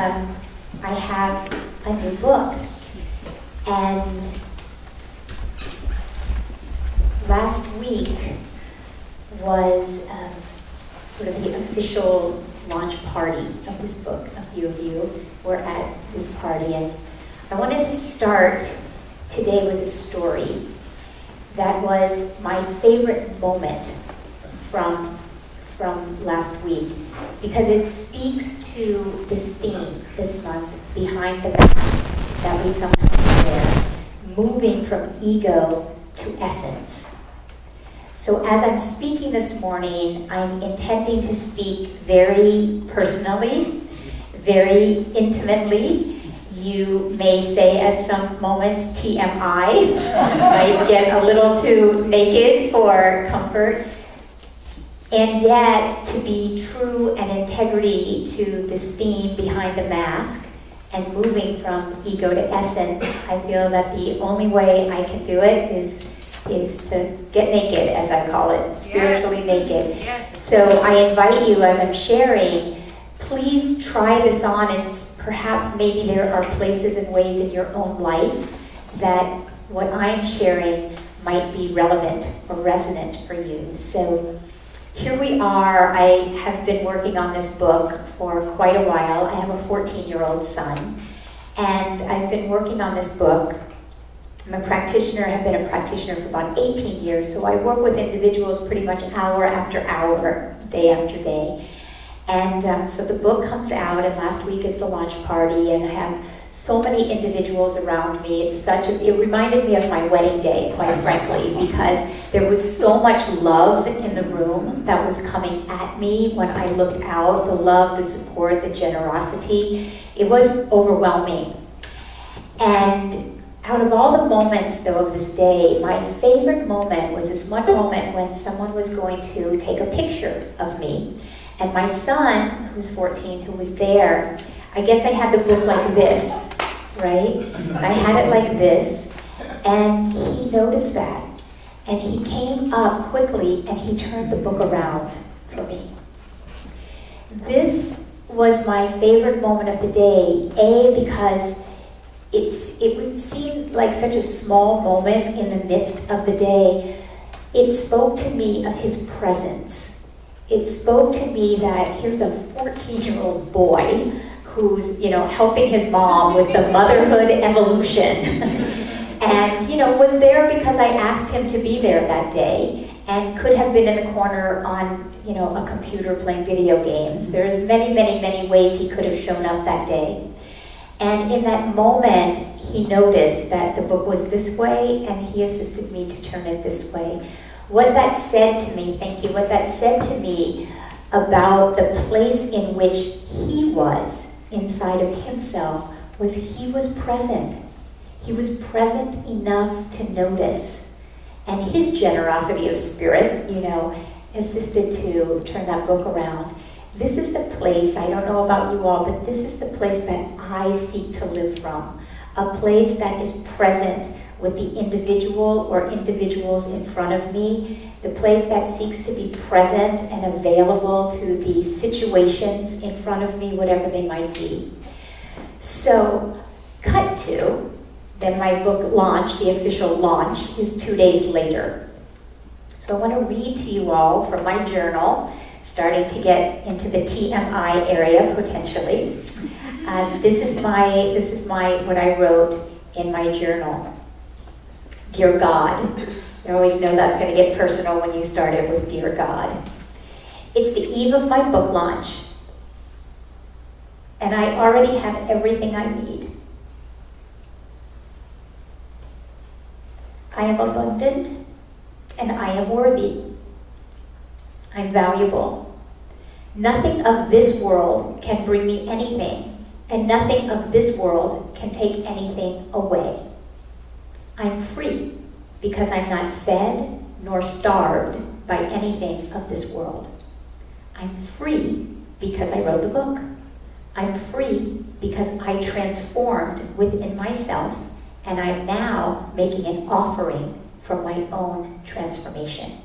I have a new book. And last week was sort of the official launch party of this book. A few of you were at this party, and I wanted to start today with a story that was my favorite moment from last week, because it speaks to this theme this month, behind the mask, that we sometimes wear, moving from ego to essence. So as I'm speaking this morning, I'm intending to speak very personally, very intimately. You may say at some moments TMI, might get a little too naked for comfort. And yet, to be true and integrity to this theme behind the mask and moving from ego to essence, I feel that the only way I can do it is to get naked, as I call it, spiritually naked. Yes. So I invite you, as I'm sharing, please try this on, and perhaps maybe there are places and ways in your own life that what I'm sharing might be relevant or resonant for you. So here we are. I have been working on this book for quite a while. I have a 14-year-old son, and I've been working on this book. I'm a practitioner, have been a practitioner for about 18 years, so I work with individuals pretty much hour after hour, day after day. And so the book comes out, and last week is the launch party, and I have so many individuals around me. It reminded me of my wedding day, quite frankly, because there was so much love in the room that was coming at me when I looked out, the love, the support, the generosity. It was overwhelming. And out of all the moments, though, of this day, my favorite moment was this one moment when someone was going to take a picture of me. And my son, who's 14, who was there, I guess I had the book like this, right? I had it like this, and he noticed that. And he came up quickly, and he turned the book around for me. This was my favorite moment of the day, because it would seem like such a small moment in the midst of the day. It spoke to me of his presence. It spoke to me that here's a 14-year-old boy who's, helping his mom with the motherhood evolution. And, was there because I asked him to be there that day, and could have been in the corner on, a computer playing video games. There's many, many, many ways he could have shown up that day. And in that moment, he noticed that the book was this way, and he assisted me to turn it this way. What that said to me, thank you, what that said to me about the place in which he was inside of himself was he was present. He was present enough to notice. And his generosity of spirit, assisted to turn that book around. This is the place, I don't know about you all, but this is the place that I seek to live from. A place that is present with the individual or individuals in front of me, the place that seeks to be present and available to the situations in front of me, whatever they might be. So, cut to, then my book launch, the official launch, is 2 days later. So I want to read to you all from my journal, starting to get into the TMI area potentially. This is what I wrote in my journal. Dear God. You always know that's going to get personal when you start it with Dear God. It's the eve of my book launch, and I already have everything I need. I am abundant, and I am worthy. I'm valuable. Nothing of this world can bring me anything, and nothing of this world can take anything away. I'm free because I'm not fed nor starved by anything of this world. I'm free because I wrote the book. I'm free because I transformed within myself, and I'm now making an offering from my own transformation.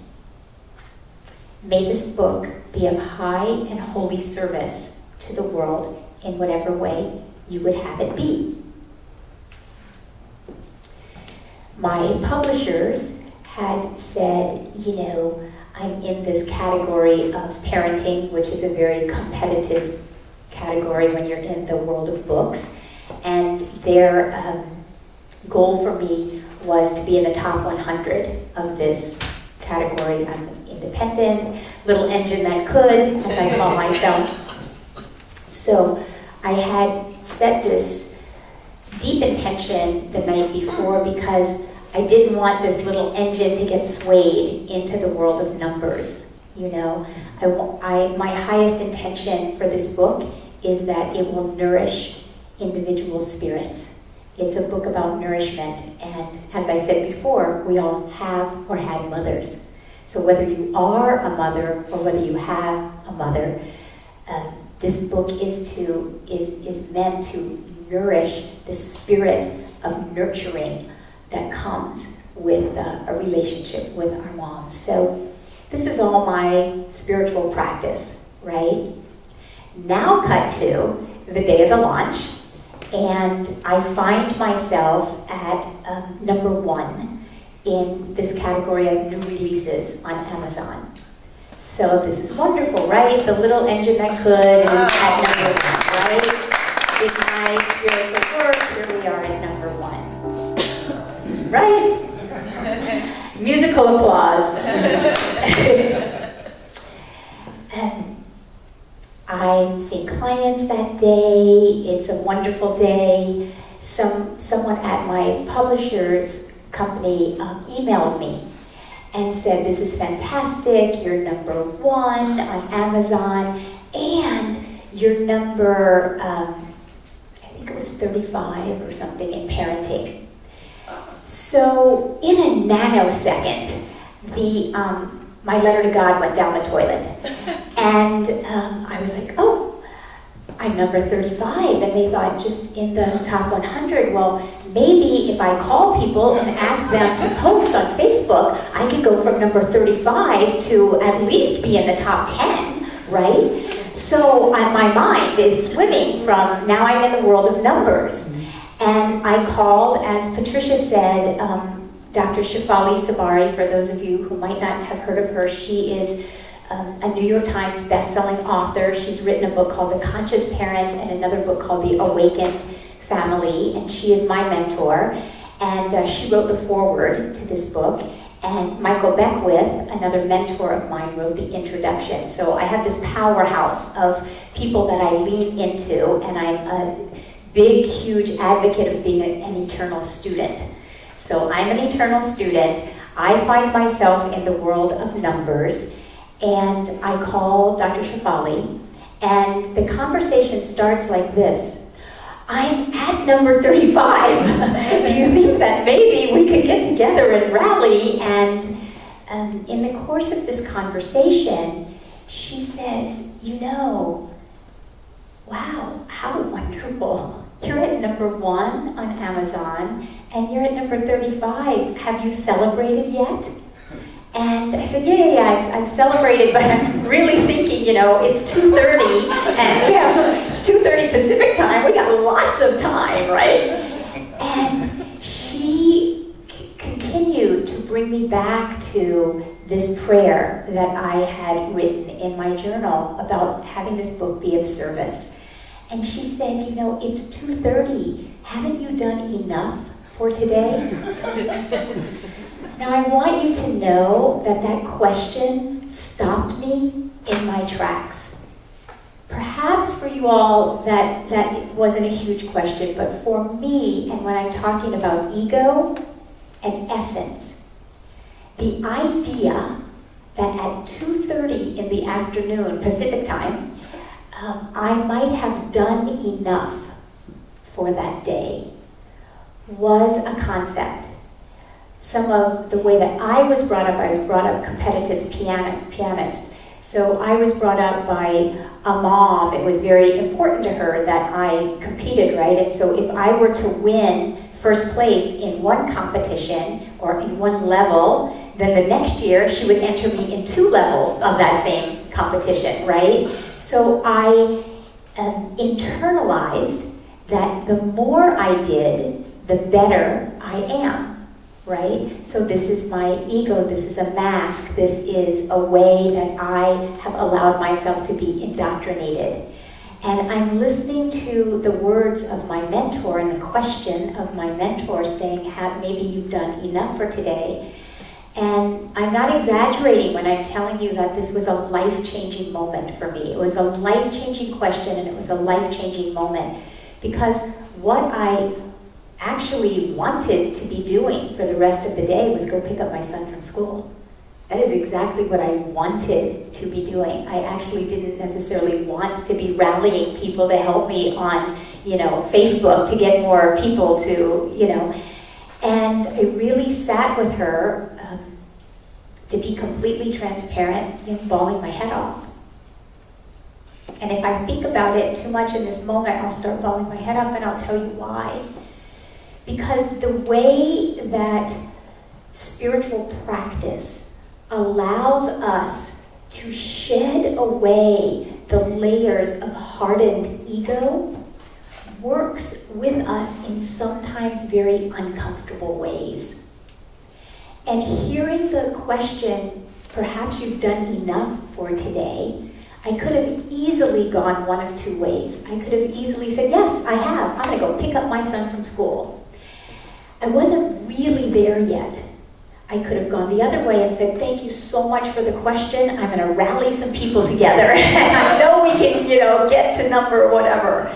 May this book be of high and holy service to the world in whatever way you would have it be. My publishers had said, I'm in this category of parenting, which is a very competitive category when you're in the world of books. And their goal for me was to be in the top 100 of this category. I'm an independent, little engine that could, as I call myself. So I had set this deep intention the night before because I didn't want this little engine to get swayed into the world of numbers. My highest intention for this book is that it will nourish individual spirits. It's a book about nourishment, and as I said before, we all have or had mothers. So whether you are a mother or whether you have a mother, this book is meant to nourish the spirit of nurturing that comes with a relationship with our moms. So this is all my spiritual practice, right? Now cut to the day of the launch, and I find myself at number 1 in this category of new releases on Amazon. So this is wonderful, right? The little engine that could is at number 1, right? In my spiritual work, here we are at number 1. Right? Musical applause. I'm seeing clients that day. It's a wonderful day. Someone at my publisher's company emailed me and said, this is fantastic, you're number 1 on Amazon, and you're number, I think it was 35 or something in parenting. So in a nanosecond, my letter to God went down the toilet. And I was like, oh, I'm number 35. And they thought, just in the top 100, well, maybe if I call people and ask them to post on Facebook, I could go from number 35 to at least be in the top 10, right? So my mind is swimming from, now I'm in the world of numbers. And I called, as Patricia said, Dr. Shefali Sabari. For those of you who might not have heard of her, she is a New York Times best-selling author. She's written a book called The Conscious Parent and another book called The Awakened Family, and she is my mentor. And she wrote the foreword to this book. And Michael Beckwith, another mentor of mine, wrote the introduction. So I have this powerhouse of people that I lean into, and I'm a big, huge advocate of being an eternal student. So I'm an eternal student. I find myself in the world of numbers, and I call Dr. Shefali, and the conversation starts like this. I'm at number 35. Do you think that maybe we could get together and rally? And in the course of this conversation, she says, wow, how wonderful. You're at number 1 on Amazon, and you're at number 35. Have you celebrated yet? And I said, yeah, I've celebrated, but I'm really thinking, it's 2:30, and it's 2:30 Pacific time. We got lots of time, right? And she continued to bring me back to this prayer that I had written in my journal about having this book be of service. And she said, it's 2:30. Haven't you done enough for today? Now I want you to know that question stopped me in my tracks. Perhaps for you all that wasn't a huge question, but for me, and when I'm talking about ego and essence, the idea that at 2:30 in the afternoon, Pacific time, I might have done enough for that day was a concept. Some of the way that I was brought up competitive pianist. So I was brought up by a mom. It was very important to her that I competed, right? And so if I were to win first place in one competition or in one level, then the next year she would enter me in 2 levels of that same competition, right? So I internalized that the more I did, the better I am, right? So this is my ego, this is a mask, this is a way that I have allowed myself to be indoctrinated. And I'm listening to the words of my mentor and the question of my mentor saying, maybe you've done enough for today. And I'm not exaggerating when I'm telling you that this was a life-changing moment for me. It was a life-changing question and it was a life-changing moment. Because what I actually wanted to be doing for the rest of the day was go pick up my son from school. That is exactly what I wanted to be doing. I actually didn't necessarily want to be rallying people to help me on, Facebook to get more people to, And I really sat with her to be completely transparent in bawling my head off. And if I think about it too much in this moment, I'll start bawling my head off, and I'll tell you why. Because the way that spiritual practice allows us to shed away the layers of hardened ego works with us in sometimes very uncomfortable ways. And hearing the question, perhaps you've done enough for today, I could have easily gone one of two ways. I could have easily said, yes, I have. I'm going to go pick up my son from school. I wasn't really there yet. I could have gone the other way and said, thank you so much for the question. I'm going to rally some people together. And I know we can, get to number whatever.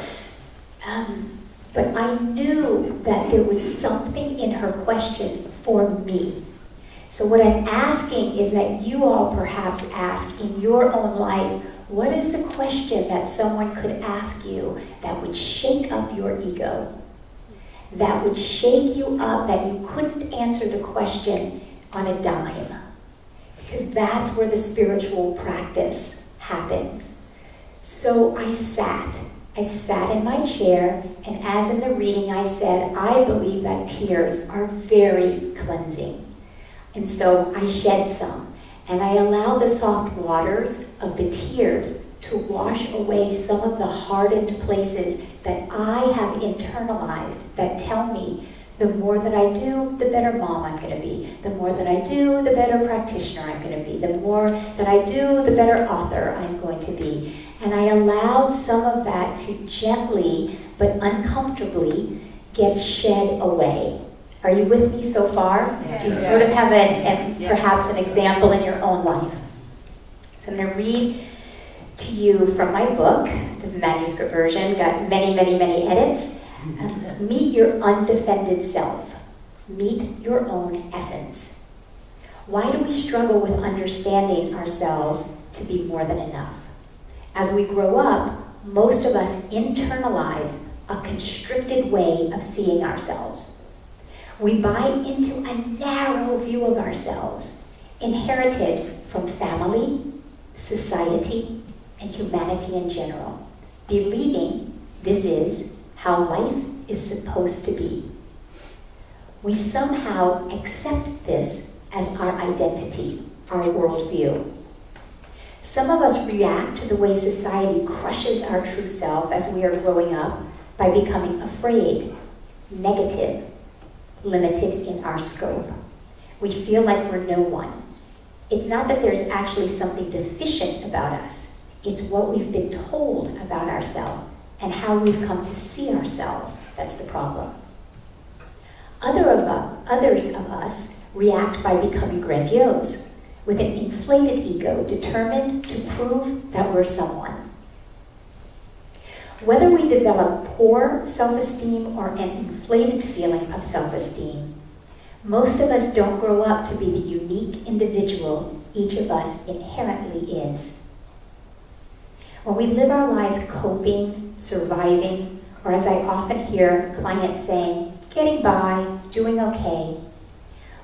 But I knew that there was something in her question for me. So what I'm asking is that you all perhaps ask in your own life, what is the question that someone could ask you that would shake up your ego? That would shake you up, that you couldn't answer the question on a dime. Because that's where the spiritual practice happens. So I sat in my chair, and as in the reading I said, I believe that tears are very cleansing. And so I shed some, and I allowed the soft waters of the tears to wash away some of the hardened places that I have internalized that tell me the more that I do, the better mom I'm going to be. The more that I do, the better practitioner I'm going to be. The more that I do, the better author I'm going to be. And I allowed some of that to gently but uncomfortably get shed away. Are you with me so far? Yes. You sort of have perhaps an example in your own life. So I'm going to read to you from my book. This is a manuscript version, got many, many, many edits. Meet your undefended self. Meet your own essence. Why do we struggle with understanding ourselves to be more than enough? As we grow up, most of us internalize a constricted way of seeing ourselves. We buy into a narrow view of ourselves, inherited from family, society, and humanity in general, believing this is how life is supposed to be. We somehow accept this as our identity, our worldview. Some of us react to the way society crushes our true self as we are growing up by becoming afraid, negative, limited in our scope. We feel like we're no one. It's not that there's actually something deficient about us. It's what we've been told about ourselves and how we've come to see ourselves that's the problem. Others of us react by becoming grandiose, with an inflated ego determined to prove that we're someone. Whether we develop poor self-esteem or an inflated feeling of self-esteem, most of us don't grow up to be the unique individual each of us inherently is. When we live our lives coping, surviving, or as I often hear clients saying, getting by, doing okay,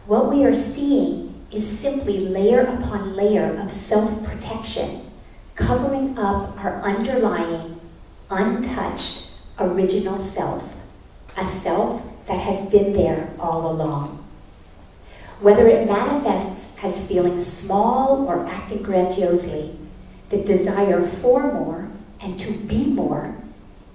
what we are seeing is simply layer upon layer of self-protection, covering up our underlying, untouched, original self, a self that has been there all along. Whether it manifests as feeling small or acting grandiosely, the desire for more and to be more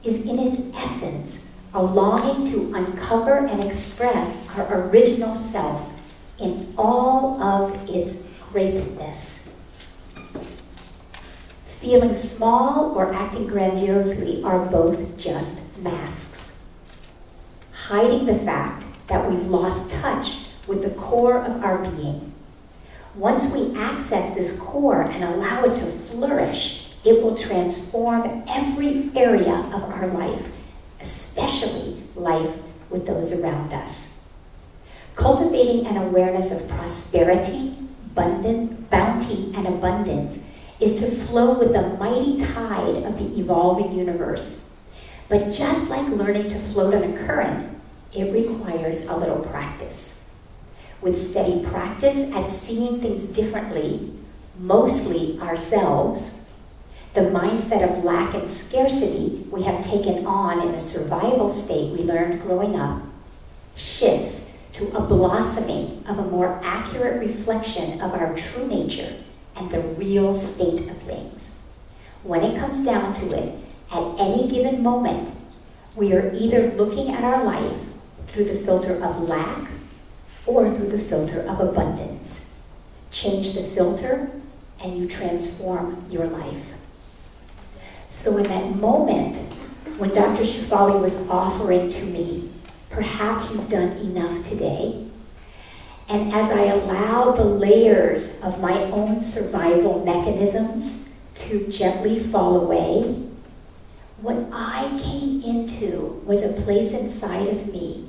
is in its essence a longing to uncover and express our original self in all of its greatness. Feeling small or acting grandiosely are both just masks, hiding the fact that we've lost touch with the core of our being. Once we access this core and allow it to flourish, it will transform every area of our life, especially life with those around us. Cultivating an awareness of prosperity, bounty, and abundance is to flow with the mighty tide of the evolving universe. But just like learning to float on a current, it requires a little practice. With steady practice at seeing things differently, mostly ourselves, the mindset of lack and scarcity we have taken on in a survival state we learned growing up shifts to a blossoming of a more accurate reflection of our true nature and the real state of things. When it comes down to it, at any given moment, we are either looking at our life through the filter of lack or through the filter of abundance. Change the filter and you transform your life. So in that moment, when Dr. Shefali was offering to me, perhaps you've done enough today, and as I allow the layers of my own survival mechanisms to gently fall away, what I came into was a place inside of me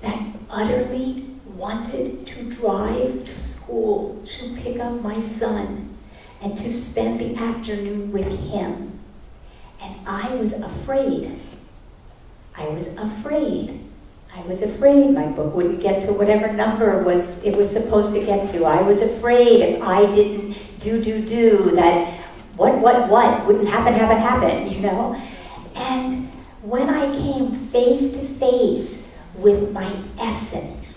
that utterly wanted to drive to school, to pick up my son, and to spend the afternoon with him. And I was afraid. I was afraid my book wouldn't get to whatever number it was supposed to get to. I was afraid if I didn't do that what wouldn't happen, you know? And when I came face to face with my essence,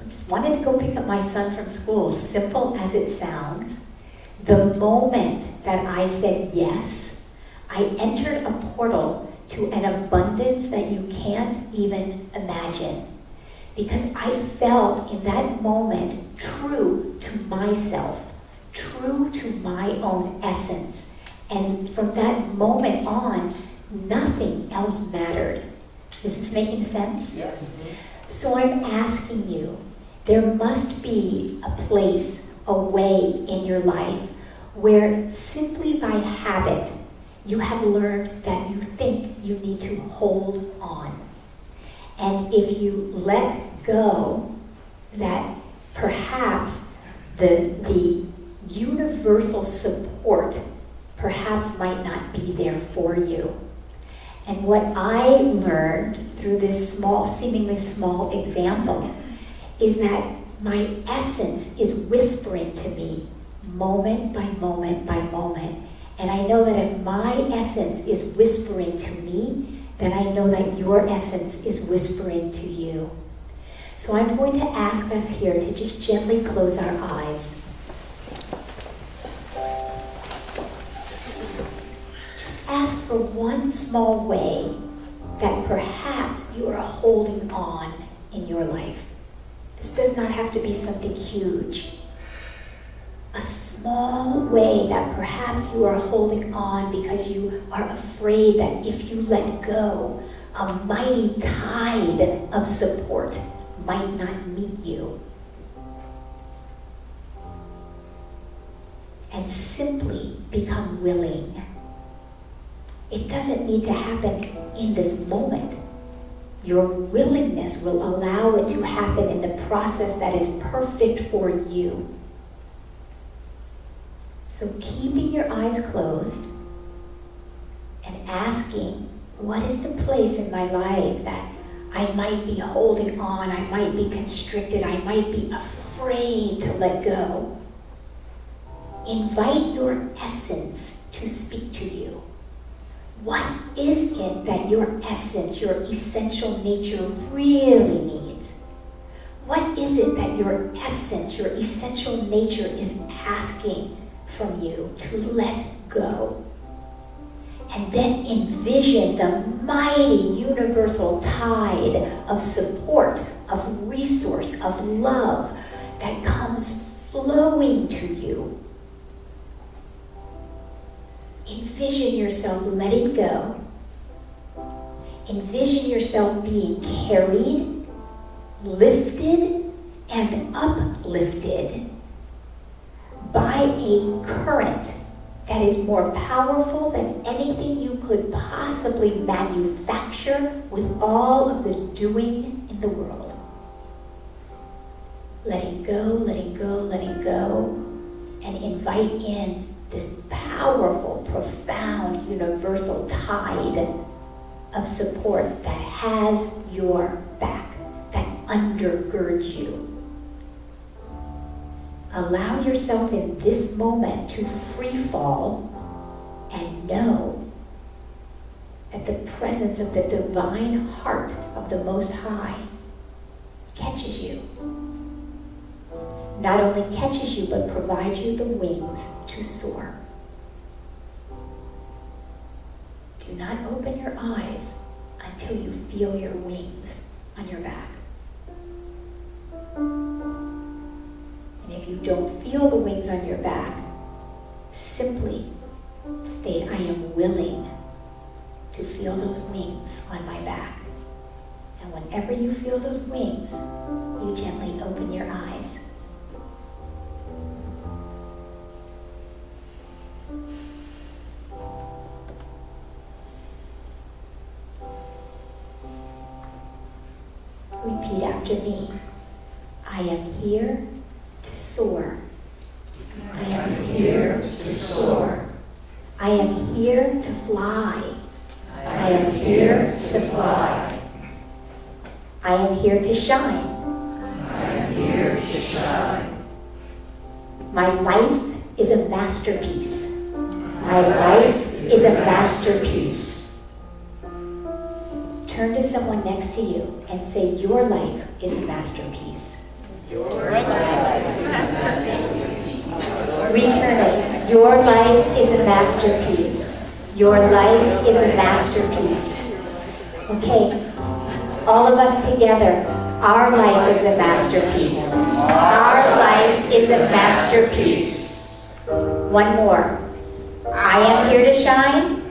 just wanted to go pick up my son from school, simple as it sounds, the moment that I said yes, I entered a portal to an abundance that you can't even imagine. Because I felt in that moment true to myself, true to my own essence. And from that moment on, nothing else mattered. Is this making sense? Yes. So I'm asking you, there must be a place, a way in your life where simply by habit, you have learned that you think you need to hold on. And if you let go, that perhaps the universal support perhaps might not be there for you. And what I learned through this seemingly small example is that my essence is whispering to me moment by moment by moment. And I know that if my essence is whispering to me, then I know that your essence is whispering to you. So I'm going to ask us here to just gently close our eyes. Just ask for one small way that perhaps you are holding on in your life. This does not have to be something huge. A small way that perhaps you are holding on because you are afraid that if you let go, a mighty tide of support might not meet you. And simply become willing. It doesn't need to happen in this moment. Your willingness will allow it to happen in the process that is perfect for you. So keeping your eyes closed and asking, what is the place in my life that I might be holding on, I might be constricted, I might be afraid to let go? Invite your essence to speak to you. What is it that your essence, your essential nature really needs? What is it that your essence, your essential nature is asking from you to let go. And then envision the mighty universal tide of support, of resource, of love that comes flowing to you. Envision yourself letting go. Envision yourself being carried, lifted, and uplifted by a current that is more powerful than anything you could possibly manufacture with all of the doing in the world. Letting go, letting go, letting go, and invite in this powerful, profound, universal tide of support that has your back, that undergirds you. Allow yourself in this moment to free fall and know that the presence of the divine heart of the Most High catches you. Not only catches you, but provides you the wings to soar. Do not open your eyes until you feel your wings on your back. And if you don't feel the wings on your back, simply state, I am willing to feel those wings on my back. And whenever you feel those wings, you gently open your eyes. Repeat after me. I am here to soar. I am here to soar. I am here to fly. I am here to fly. I am here to shine. I am here to shine. My life is a masterpiece. My life is a masterpiece. Turn to someone next to you and say, your life is a masterpiece. Your life is a masterpiece. Return it. Your life is a masterpiece. Your life is a masterpiece. Okay, all of us together. Our life is a masterpiece. Our life is a masterpiece. One more. I am here to shine.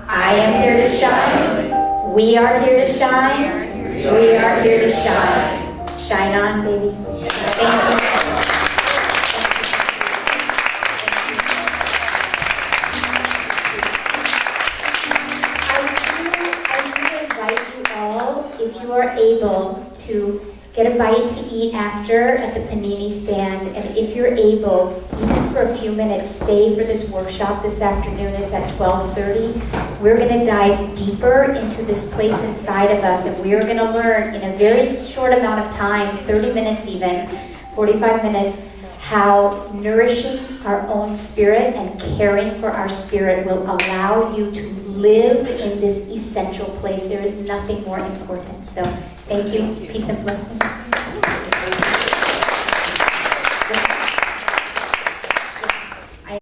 I am here to shine. We are here to shine. We are here to shine. Shine on, baby. Thank you. If you are able to get a bite to eat after at the panini stand, and if you're able, even for a few minutes, stay for this workshop this afternoon. It's at 12:30. We're going to dive deeper into this place inside of us, and we are going to learn in a very short amount of time, 30 minutes even, 45 minutes, how nourishing our own spirit and caring for our spirit will allow you to live in this essential place. There is nothing more important. So thank you. Peace and blessings.